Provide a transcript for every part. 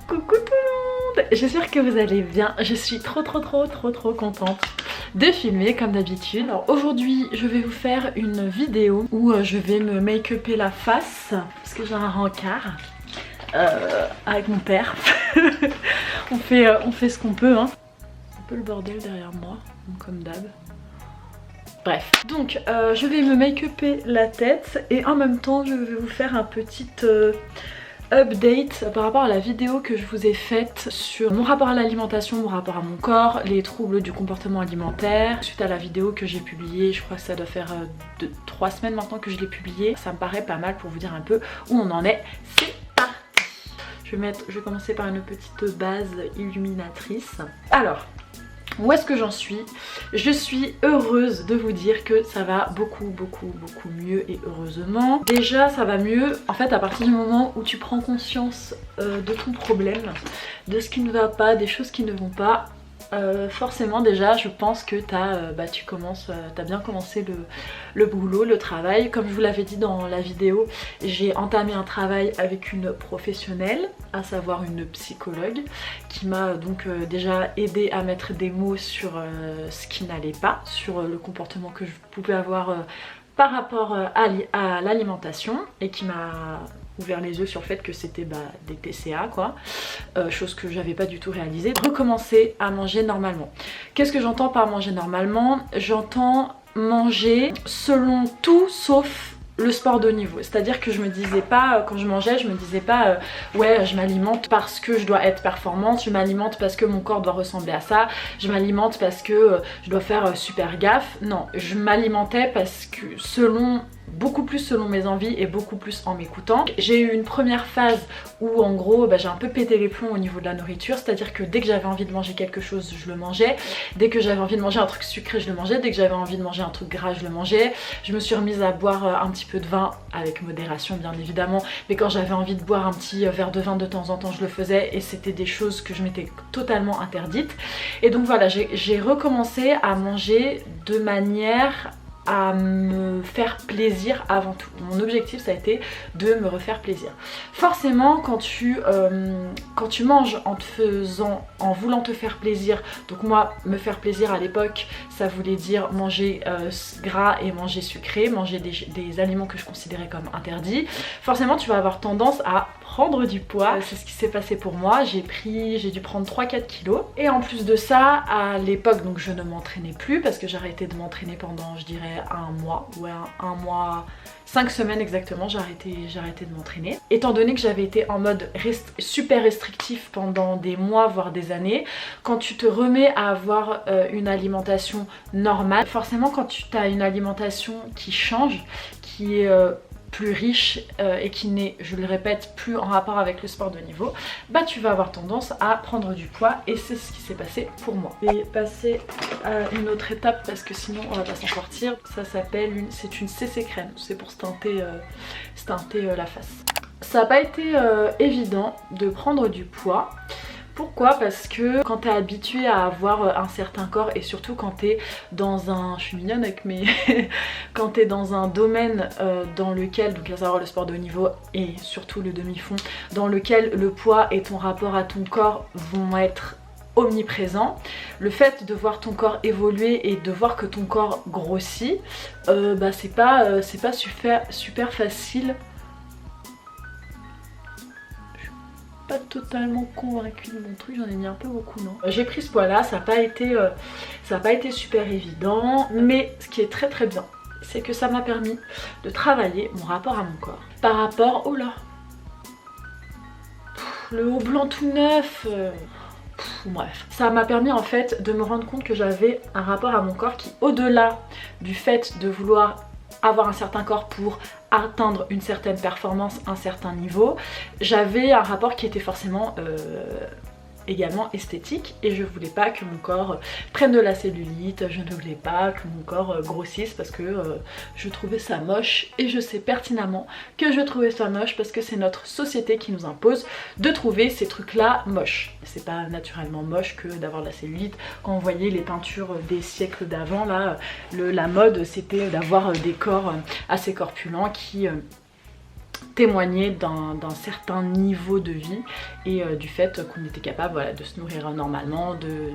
Coucou tout le monde, j'espère que vous allez bien. Je suis trop contente de filmer comme d'habitude. Alors aujourd'hui je vais vous faire une vidéo où je vais me make-upper la face parce que j'ai un rencard avec mon père. on fait ce qu'on peut hein. Un peu le bordel derrière moi comme d'hab. Bref, donc je vais me make-upper la tête et en même temps je vais vous faire un petit update par rapport à la vidéo que je vous ai faite sur mon rapport à l'alimentation, mon rapport à mon corps, les troubles du comportement alimentaire. Suite à la vidéo que j'ai publiée, je crois que ça doit faire 3 semaines maintenant que je l'ai publiée. Ça me paraît pas mal pour vous dire un peu où on en est. C'est parti. Je vais commencer par une petite base illuminatrice. Alors, où est-ce que j'en suis? Je suis heureuse de vous dire que ça va beaucoup mieux et heureusement. Déjà ça va mieux en fait à partir du moment où tu prends conscience de ton problème, de ce qui ne va pas, des choses qui ne vont pas. Forcément déjà je pense que t'as bien commencé le boulot, le travail. Comme je vous l'avais dit dans la vidéo, j'ai entamé un travail avec une professionnelle, à savoir une psychologue, qui m'a donc déjà aidé à mettre des mots sur ce qui n'allait pas, sur le comportement que je pouvais avoir par rapport à l'alimentation, et qui m'a ouvert les yeux sur le fait que c'était des TCA quoi, chose que j'avais pas du tout réalisée. Recommencer à manger normalement. Qu'est-ce que j'entends par manger normalement? J'entends manger selon tout sauf le sport de haut niveau. C'est-à-dire que je me disais pas, quand je mangeais, je me disais pas ouais je m'alimente parce que je dois être performante, je m'alimente parce que mon corps doit ressembler à ça, je m'alimente parce que je dois faire super gaffe. Non, je m'alimentais parce que beaucoup plus selon mes envies et beaucoup plus en m'écoutant. J'ai eu une première phase où en gros j'ai un peu pété les plombs au niveau de la nourriture, c'est-à-dire que dès que j'avais envie de manger quelque chose je le mangeais, dès que j'avais envie de manger un truc sucré je le mangeais, dès que j'avais envie de manger un truc gras je le mangeais. Je me suis remise à boire un petit peu de vin, avec modération bien évidemment, mais quand j'avais envie de boire un petit verre de vin de temps en temps je le faisais, et c'était des choses que je m'étais totalement interdites. Et donc voilà, j'ai recommencé à manger de manière à me faire plaisir avant tout. Mon objectif ça a été de me refaire plaisir. Forcément quand tu manges en voulant te faire plaisir, donc moi me faire plaisir à l'époque ça voulait dire manger gras et manger sucré, manger des aliments que je considérais comme interdits, forcément tu vas avoir tendance à prendre du poids. C'est ce qui s'est passé pour moi, j'ai dû prendre 3-4 kilos, et en plus de ça à l'époque donc je ne m'entraînais plus parce que j'ai arrêté de m'entraîner pendant je dirais un mois, ouais un mois, 5 semaines exactement, j'ai arrêté de m'entraîner. Étant donné que j'avais été en mode super restrictif pendant des mois voire des années, quand tu te remets à avoir une alimentation normale, forcément quand tu as une alimentation qui change, qui est plus riche et qui n'est, je le répète, plus en rapport avec le sport de haut niveau, tu vas avoir tendance à prendre du poids, et c'est ce qui s'est passé pour moi. Je vais passer à une autre étape parce que sinon on va pas s'en sortir. Ça s'appelle c'est une CC crème, c'est pour se teinter la face. Ça n'a pas été évident de prendre du poids. Pourquoi? Parce que quand t'es habitué à avoir un certain corps, et surtout quand t'es dans un... Je suis mignonne avec mes... quand t'es dans un domaine dans lequel, donc à savoir le sport de haut niveau et surtout le demi-fond, dans lequel le poids et ton rapport à ton corps vont être omniprésents, le fait de voir ton corps évoluer et de voir que ton corps grossit, c'est pas super facile. Pas totalement convaincue de mon truc, j'en ai mis un peu beaucoup, non? J'ai pris ce poids là, ça n'a pas été super évident, mais ce qui est très bien, c'est que ça m'a permis de travailler mon rapport à mon corps. Par rapport, oh là, le haut blanc tout neuf, bref. Ça m'a permis en fait de me rendre compte que j'avais un rapport à mon corps qui, au-delà du fait de vouloir avoir un certain corps pour atteindre une certaine performance, un certain niveau, j'avais un rapport qui était forcément également esthétique, et je voulais pas que mon corps prenne de la cellulite, je ne voulais pas que mon corps grossisse parce que je trouvais ça moche, et je sais pertinemment que je trouvais ça moche parce que c'est notre société qui nous impose de trouver ces trucs là moches. C'est pas naturellement moche que d'avoir de la cellulite. Quand on voyait les peintures des siècles d'avant là, la mode c'était d'avoir des corps assez corpulents qui témoigner d'un certain niveau de vie et du fait qu'on était capable voilà, de se nourrir normalement, de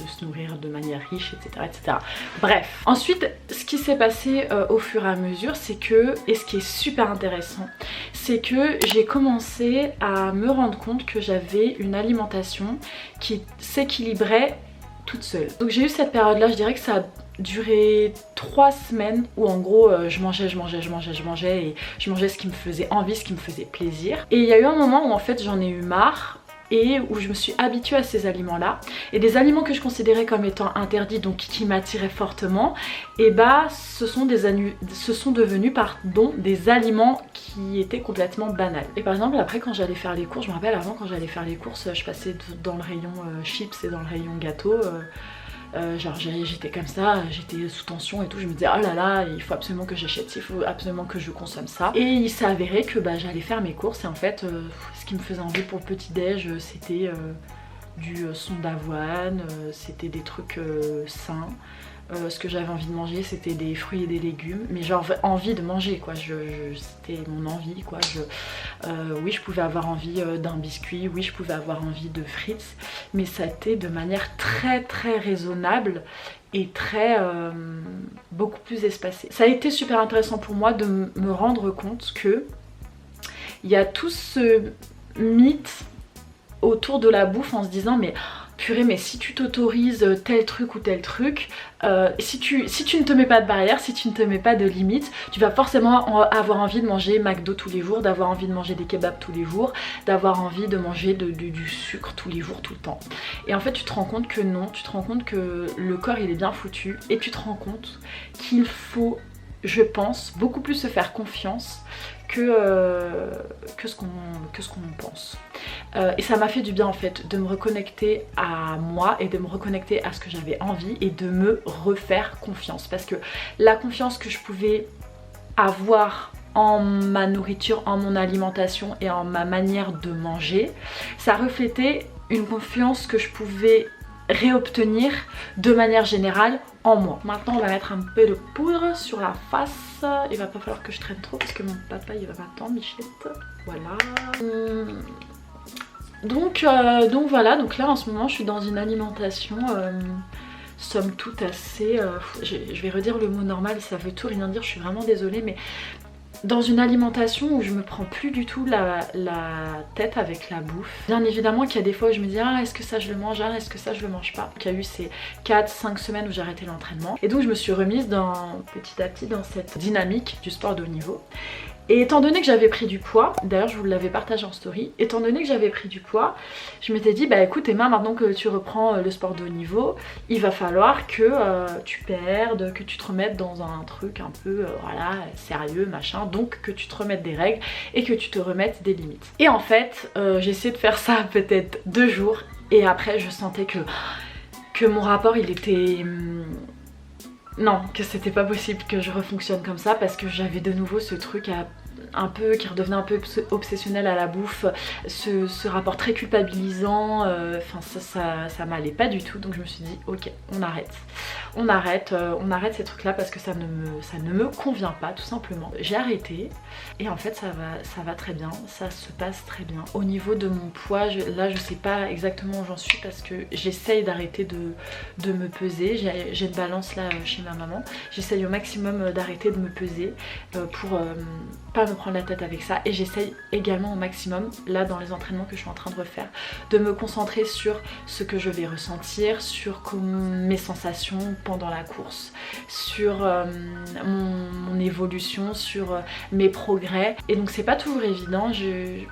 se nourrir de manière riche, etc. etc. Bref, ensuite ce qui s'est passé au fur et à mesure, c'est que, et ce qui est super intéressant, c'est que j'ai commencé à me rendre compte que j'avais une alimentation qui s'équilibrait toute seule. Donc j'ai eu cette période là, je dirais que ça a duré 3 semaines où en gros je mangeais et je mangeais ce qui me faisait envie, ce qui me faisait plaisir. Et il y a eu un moment où en fait j'en ai eu marre et où je me suis habituée à ces aliments là, et des aliments que je considérais comme étant interdits, donc qui m'attiraient fortement, et bah ce sont devenus des aliments qui étaient complètement banals. Et par exemple après quand j'allais faire les courses, je me rappelle avant quand j'allais faire les courses, je passais dans le rayon chips et dans le rayon gâteaux, genre j'étais comme ça, j'étais sous tension et tout, je me disais oh là là, il faut absolument que j'achète, il faut absolument que je consomme ça. Et il s'est avéré que bah, j'allais faire mes courses et en fait ce qui me faisait envie pour le petit déj c'était du son d'avoine, c'était des trucs sains. Ce que j'avais envie de manger c'était des fruits et des légumes, mais genre envie de manger quoi, c'était mon envie quoi. Oui je pouvais avoir envie d'un biscuit, oui je pouvais avoir envie de frites, mais ça a été de manière très très raisonnable et très beaucoup plus espacée. Ça a été super intéressant pour moi de me rendre compte que il y a tout ce mythe autour de la bouffe en se disant mais purée mais si tu t'autorises tel truc ou tel truc, si tu ne te mets pas de barrière, si tu ne te mets pas de limites, tu vas forcément avoir envie de manger McDo tous les jours, d'avoir envie de manger des kebabs tous les jours, d'avoir envie de manger du sucre tous les jours, tout le temps. Et en fait tu te rends compte que non, tu te rends compte que le corps il est bien foutu et tu te rends compte qu'il faut, je pense, beaucoup plus se faire confiance que ce qu'on pense. Et ça m'a fait du bien en fait de me reconnecter à moi et de me reconnecter à ce que j'avais envie et de me refaire confiance, parce que la confiance que je pouvais avoir en ma nourriture, en mon alimentation et en ma manière de manger, ça reflétait une confiance que je pouvais réobtenir de manière générale en moi. Maintenant on va mettre un peu de poudre sur la face. Il va pas falloir que je traîne trop parce que mon papa il va m'attendre, Michette. Voilà. Donc voilà, donc là en ce moment je suis dans une alimentation somme toute assez... je vais redire le mot normal, ça veut tout rien dire, je suis vraiment désolée, mais dans une alimentation où je me prends plus du tout la tête avec la bouffe. Bien évidemment qu'il y a des fois où je me dis ah est-ce que ça je le mange, ah est-ce que ça je le mange pas. Il y a eu ces 4-5 semaines où j'ai arrêté l'entraînement et donc je me suis remise petit à petit dans cette dynamique du sport de haut niveau. Et étant donné que j'avais pris du poids, d'ailleurs je vous l'avais partagé en story, étant donné que j'avais pris du poids, je m'étais dit bah écoute Emma, maintenant que tu reprends le sport de haut niveau, il va falloir que tu perdes, que tu te remettes dans un truc un peu voilà sérieux machin, donc que tu te remettes des règles et que tu te remettes des limites. Et en fait j'ai essayé de faire ça peut-être 2 jours et après je sentais que mon rapport il était... non, que c'était pas possible que je refonctionne comme ça parce que j'avais de nouveau ce truc qui redevenait un peu obsessionnel à la bouffe, ce rapport très culpabilisant, enfin ça m'allait pas du tout, donc je me suis dit ok on arrête ces trucs là parce que ça ne me convient pas tout simplement. J'ai arrêté et en fait ça va très bien, ça se passe très bien. Au niveau de mon poids, là je sais pas exactement où j'en suis parce que j'essaye d'arrêter de me peser, j'ai une balance là chez ma maman, j'essaye au maximum d'arrêter de me peser pour pas me prendre la tête avec ça, et j'essaye également au maximum là dans les entraînements que je suis en train de refaire de me concentrer sur ce que je vais ressentir, sur mes sensations pendant la course, sur mon évolution, sur mes progrès. Et donc c'est pas toujours évident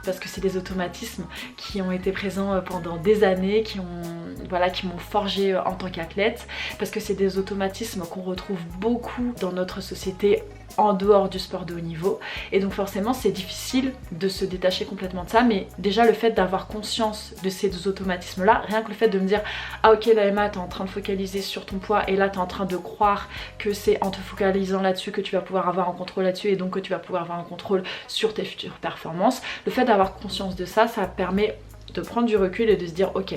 parce que c'est des automatismes qui ont été présents pendant des années, qui m'ont forgé en tant qu'athlète, parce que c'est des automatismes qu'on retrouve beaucoup dans notre société en dehors du sport de haut niveau, et donc forcément c'est difficile de se détacher complètement de ça. Mais déjà le fait d'avoir conscience de ces automatismes là, rien que le fait de me dire ah ok là Emma t'es en train de focaliser sur ton poids et là t'es en train de croire que c'est en te focalisant là-dessus que tu vas pouvoir avoir un contrôle là-dessus et donc que tu vas pouvoir avoir un contrôle sur tes futures performances, le fait d'avoir conscience de ça, ça permet de prendre du recul et de se dire ok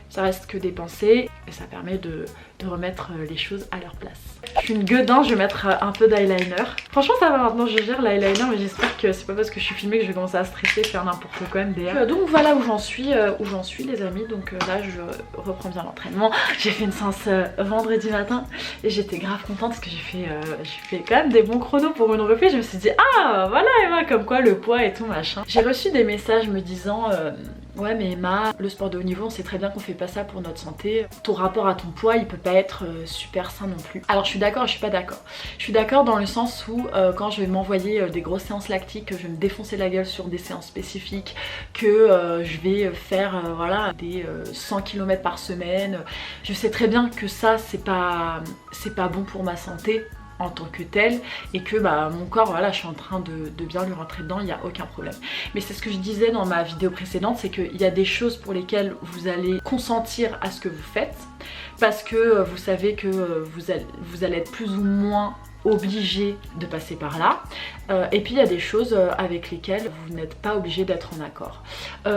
ça reste que des pensées et ça permet de remettre les choses à leur place. Je suis une gueudin, je vais mettre un peu d'eyeliner. Franchement ça va maintenant, je gère l'eyeliner, mais j'espère que c'est pas parce que je suis filmée que je vais commencer à stresser, faire n'importe quoi MDR. Donc voilà où j'en suis les amis. Donc là je reprends bien l'entraînement. J'ai fait une séance vendredi matin et j'étais grave contente parce que j'ai fait quand même des bons chronos pour une reprise. Je me suis dit ah voilà Emma, comme quoi le poids et tout machin. J'ai reçu des messages me disant ouais mais Emma, le sport de haut niveau on sait très bien qu'on fait pas ça pour notre santé. Ton rapport à ton poids il peut pas être super sain non plus. Alors je suis d'accord et je suis pas d'accord. Je suis d'accord dans le sens où quand je vais m'envoyer des grosses séances lactiques, que je vais me défoncer la gueule sur des séances spécifiques, que je vais faire voilà des 100 km par semaine. Je sais très bien que ça c'est pas bon pour ma santé en tant que tel et que bah mon corps voilà je suis en train de bien lui rentrer dedans, il n'y a aucun problème. Mais c'est ce que je disais dans ma vidéo précédente, c'est qu'il y a des choses pour lesquelles vous allez consentir à ce que vous faites parce que vous savez que vous allez être plus ou moins obligé de passer par là et puis il y a des choses avec lesquelles vous n'êtes pas obligé d'être en accord.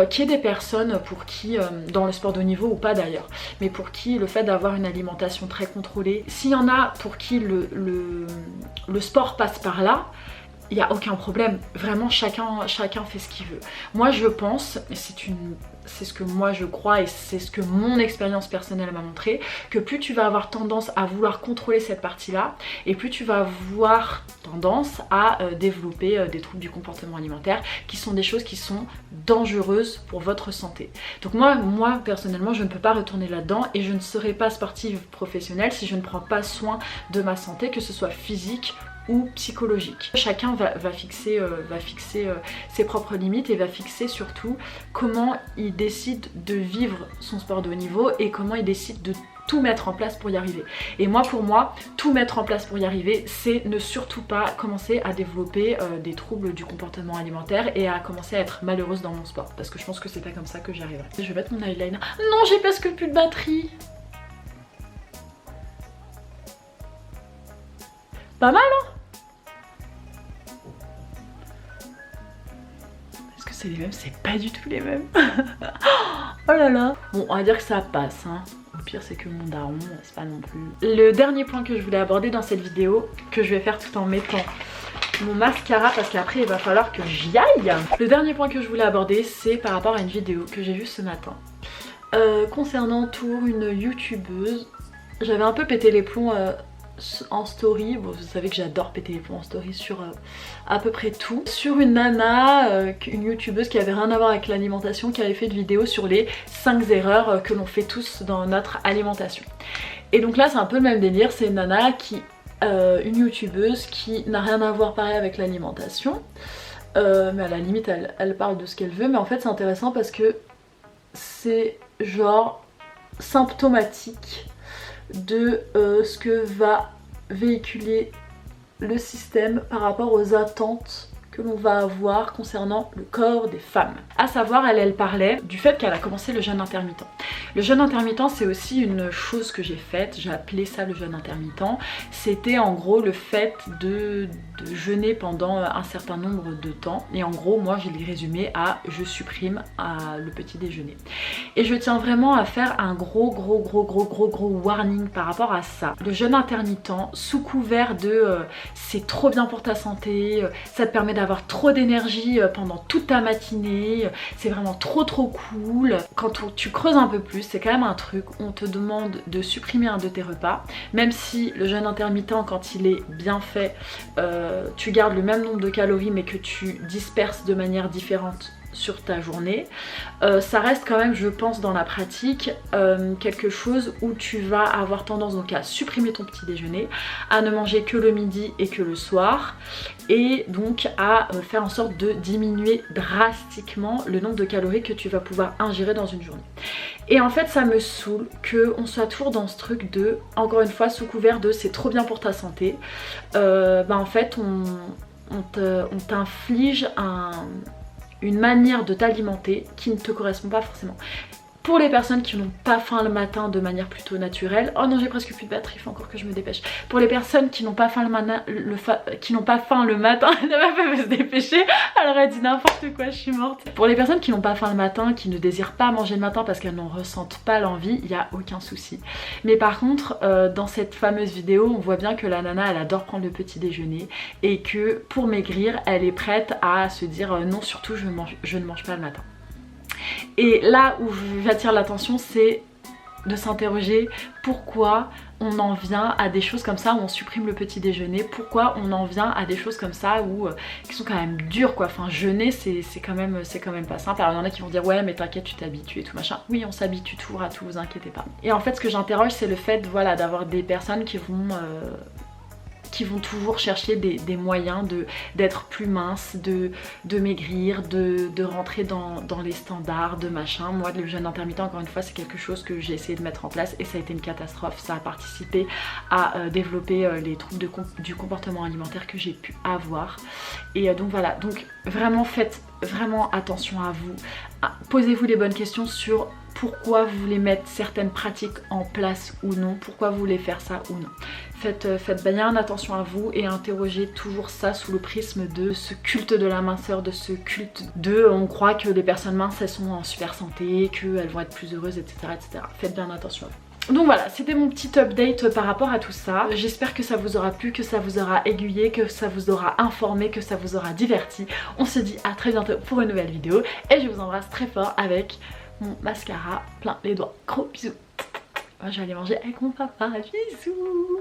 Qu'il y ait des personnes pour qui, dans le sport de haut niveau ou pas d'ailleurs, mais pour qui le fait d'avoir une alimentation très contrôlée, s'il y en a pour qui le sport passe par là, il n'y a aucun problème, vraiment chacun fait ce qu'il veut. Moi je pense, c'est ce que moi je crois et c'est ce que mon expérience personnelle m'a montré, que plus tu vas avoir tendance à vouloir contrôler cette partie-là et plus tu vas avoir tendance à développer des troubles du comportement alimentaire qui sont des choses qui sont dangereuses pour votre santé. Donc moi personnellement je ne peux pas retourner là-dedans et je ne serai pas sportive professionnelle si je ne prends pas soin de ma santé, que ce soit physique ou psychologique. Chacun va fixer ses propres limites et va fixer surtout comment il décide de vivre son sport de haut niveau et comment il décide de tout mettre en place pour y arriver. Et moi pour moi, tout mettre en place pour y arriver, c'est ne surtout pas commencer à développer des troubles du comportement alimentaire et à commencer à être malheureuse dans mon sport, parce que je pense que c'est pas comme ça que j'y arriverai. Je vais mettre mon eyeliner. Non, j'ai presque plus de batterie. Pas mal hein? Est-ce que c'est les mêmes? C'est pas du tout les mêmes. Oh là là. Bon, on va dire que ça passe hein. Le pire c'est que mon daron, c'est pas non plus. Le dernier point que je voulais aborder dans cette vidéo, que je vais faire tout en mettant mon mascara parce qu'après il va falloir que j'y aille. Le dernier point que je voulais aborder, c'est par rapport à une vidéo que j'ai vue ce matin. Concernant Tour, une youtubeuse. J'avais un peu pété les plombs en story, bon, vous savez que j'adore péter les plombs en story sur à peu près tout. Sur une nana, une youtubeuse qui avait rien à voir avec l'alimentation, qui avait fait une vidéo sur les 5 erreurs que l'on fait tous dans notre alimentation. Et donc là c'est un peu le même délire, c'est une nana qui, une youtubeuse qui n'a rien à voir pareil avec l'alimentation, mais à la limite elle parle de ce qu'elle veut, mais en fait c'est intéressant parce que c'est genre symptomatique de ce que va véhiculer le système par rapport aux attentes que l'on va avoir concernant le corps des femmes. À savoir, elle parlait du fait qu'elle a commencé le jeûne intermittent. Le jeûne intermittent, c'est aussi une chose que j'ai faite, j'ai appelé ça le jeûne intermittent. C'était en gros le fait de jeûner pendant un certain nombre de temps. Et en gros, moi, je l'ai résumé à je supprime le petit déjeuner. Et je tiens vraiment à faire un gros warning par rapport à ça. Le jeûne intermittent, sous couvert de c'est trop bien pour ta santé, ça te permet d'avoir trop d'énergie pendant toute ta matinée, c'est vraiment trop cool. Quand tu creuses un peu plus, c'est quand même un truc, on te demande de supprimer un de tes repas, même si le jeûne intermittent, quand il est bien fait, tu gardes le même nombre de calories mais que tu disperses de manière différente sur ta journée. Ça reste quand même, je pense, dans la pratique quelque chose où tu vas avoir tendance donc à supprimer ton petit déjeuner, à ne manger que le midi et que le soir, et donc à faire en sorte de diminuer drastiquement le nombre de calories que tu vas pouvoir ingérer dans une journée. Et en fait ça me saoule qu'on soit toujours dans ce truc de, encore une fois, sous couvert de c'est trop bien pour ta santé, en fait on t'inflige une manière de t'alimenter qui ne te correspond pas forcément. Pour les personnes qui n'ont pas faim le matin de manière plutôt naturelle, oh non j'ai presque plus de batterie, il faut encore que je me dépêche. Pour les personnes qui n'ont pas faim le matin, qui n'ont pas faim le matin, elle va pas se dépêcher, elle aurait dit n'importe quoi, je suis morte. Pour les personnes qui n'ont pas faim le matin, qui ne désirent pas manger le matin parce qu'elles n'en ressentent pas l'envie, il n'y a aucun souci. Mais par contre, dans cette fameuse vidéo, on voit bien que la nana elle adore prendre le petit déjeuner et que pour maigrir, elle est prête à se dire non surtout je ne mange pas le matin. Et là où j'attire l'attention, c'est de s'interroger pourquoi on en vient à des choses comme ça où on supprime le petit déjeuner, pourquoi on en vient à des choses comme ça où qui sont quand même dures quoi. Enfin jeûner c'est quand même pas simple. Alors il y en a qui vont dire ouais mais t'inquiète tu t'habitues et tout machin. Oui on s'habitue toujours à tout, vous inquiétez pas. Et en fait ce que j'interroge c'est le fait voilà d'avoir des personnes qui vont toujours chercher des moyens d'être plus mince, de maigrir, de rentrer dans les standards, de machin. Moi le jeûne intermittent encore une fois c'est quelque chose que j'ai essayé de mettre en place et ça a été une catastrophe. Ça a participé à développer les troubles du comportement alimentaire que j'ai pu avoir. Et donc voilà, donc vraiment faites vraiment attention à vous. Posez-vous les bonnes questions sur pourquoi vous voulez mettre certaines pratiques en place ou non, pourquoi vous voulez faire ça ou non. Faites bien attention à vous et interrogez toujours ça sous le prisme de ce culte de la minceur, de ce culte de on croit que les personnes minces elles sont en super santé, qu'elles vont être plus heureuses, etc. etc. Faites bien attention à vous. Donc voilà, c'était mon petit update par rapport à tout ça. J'espère que ça vous aura plu, que ça vous aura aiguillé, que ça vous aura informé, que ça vous aura diverti. On se dit à très bientôt pour une nouvelle vidéo et je vous embrasse très fort avec mon mascara plein les doigts. Gros bisous. Moi je vais aller manger avec mon papa. Bisous.